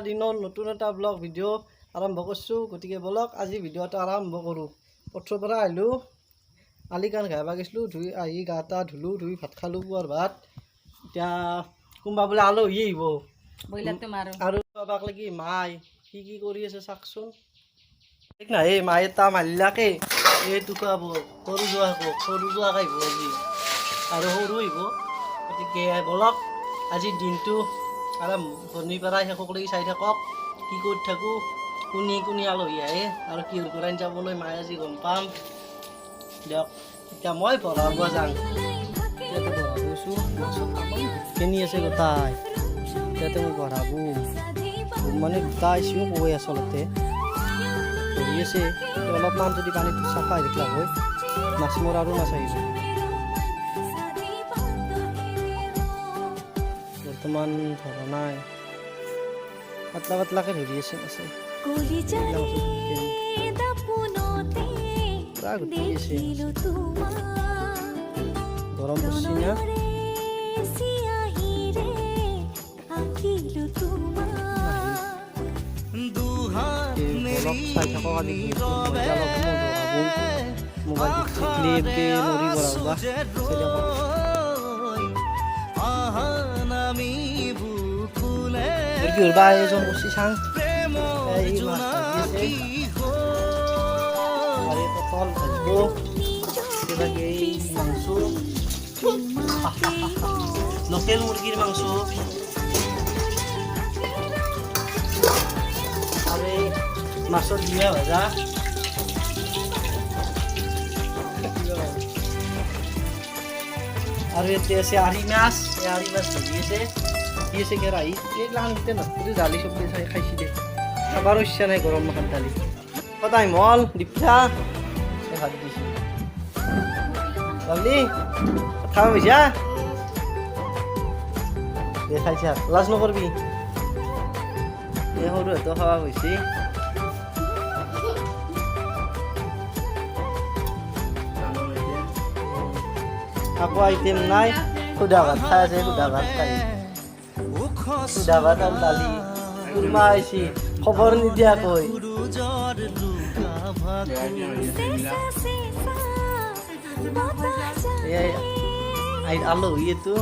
দিনৰ নতুন এটা ব্লগ ভিডিঅ' আৰম্ভ কৰিছোঁ। গতিকে বলক আজি ভিডিঅ'টো আৰম্ভ কৰোঁ। পথৰ পৰা আহিলোঁ, আলি কাণ ঘাই বাগিছিলোঁ, ধুই আহি গা টা ধুলোঁ, ধুই ভাত খালোঁ, পুৱাৰ ভাত। এতিয়া কোনোবা বোলে আলহী আহিব আৰু বাবাক লাগি মাই কি কৰি আছে চাওকচোন। ঠিক নাই এই মায়ে তা মাৰিলাকে এইটো খুৱাব, সৰু যোৱাক আহিব আজি আৰু সৰু আহিব। গতিকে বলক আজিৰ দিনটো আৰম্ভণিৰ পৰা শেষলৈকে চাই থাকক, কি কৰি থাকোঁ, কোনি আলহী আহে আৰু কিহৰ পৰা যাবলৈ মায়ে আজি গম পাম দিয়ক। এতিয়া মই পঢ়াব যাওঁ, ইয়াতে পঢ়াবছোঁ, মাছত কেনি আছে গোটাই, ইয়াতে মই পঢ়াব মানে দুটা আহিছোঁ কৈ আচলতে পঢ়ি আছে। অলপমান যদি পানীটো চাফা হৈ থাকিলা হয় মাছ মৰাৰো মাছ আহিব। বৰ্তমান ধৰা নাই, পাতলাকে ধৰি আছে মাছে, পুৰা গুটি আছে। গৰম পৰছি না, অলপ চাই থাকক আজি মোবাইল ক্লিপকে নৰি বৰাবা বা এজন বসি চাং এই মাছ ভাজি আছে, পটল ভাজিব, কিবাকে এই মাংস, লোকেল মুরগির মাংস আর এই মাছের ডিমা ভাজা, আর এতে আছে আরি মাছ ভাজি আছে, দিয়েছে কেরাহি এগুলা আনতে না জালি সবজি খাইছি দে, আবার ইচ্ছা নাই গরম মাখান দালি সদায় মল দীপা ভাত দিছি লাভলি খাওয়া হয়েছা দেখাইছে লাজ নকরবি এ সরু তো খাওয়া হয়েছি। আকৌ আইটেম নাই, সুদা ভাত খাই আছে, সুদা ভাত খাই সুদা ভাত আৰু দালি, কুৰমা আহিছি খবৰ নিদিয়াকৈ। আলহী এইটো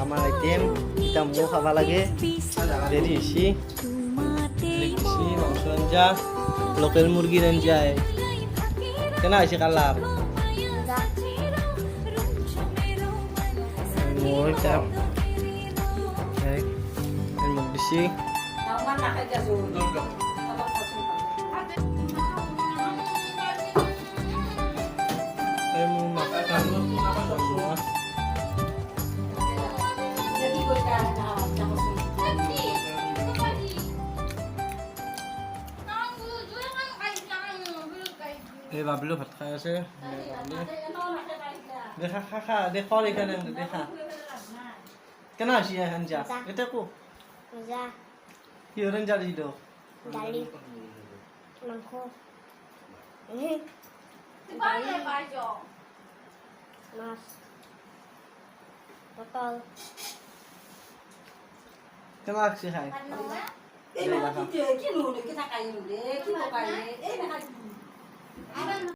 আমাৰ আইটেম এতিয়া ময়ো খাব লাগে, রেডি হয়েছি। মাংস আঞ্জা, লোকেল মুরগির আঞ্জা কেনা হয়েছে কালার মুখ দিছি। এই বাবলু ভাত খাই আছে, দেখা খা দেখ এখানে দেখা কেনা আছি আঞ্জা এটা কো কি আঞ্জা দিল দালি মাংস মাছ পটল কেনা লাগছে খাই